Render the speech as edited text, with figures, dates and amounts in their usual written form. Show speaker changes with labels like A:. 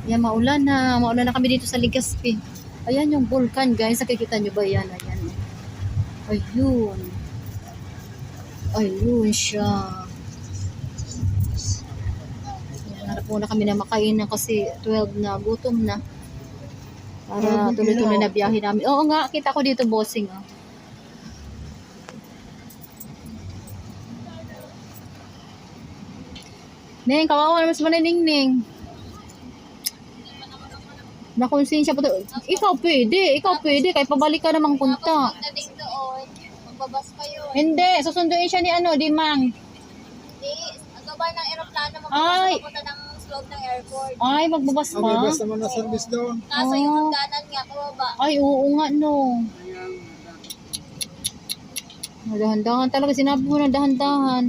A: Yan, maulan na. Maulan na kami dito sa Legazpi. Ayan yung vulkan, guys. Nakikita nyo ba yan? Ayan. Ayun. Ayun siya. Hanap muna kami na makainan kasi 12 na. Gutom na. Para tuloy-tuloy na biyahe namin. Oo nga, kita ko dito, bossing. Ah. Neng, kawawa naman sa Ningning. Nakonsensya pa to. Ikaw pwede. Kahit pabalik ka namang punta.
B: Pagdating doon, magbabas kayo.
A: Hindi, susunduin siya ni di Mang.
B: Hindi, ang gaba ng aeroplano,
A: Ay.
B: magbabas ng slope ng airport.
A: Ay, magbabas
C: Ang
A: pa.
C: bibas naman na service doon.
B: Kaso yung hagdanan nga, kababa.
A: Ay, oo nga, no. Dahan-dahan talaga. Sinabi mo na dahan-dahan.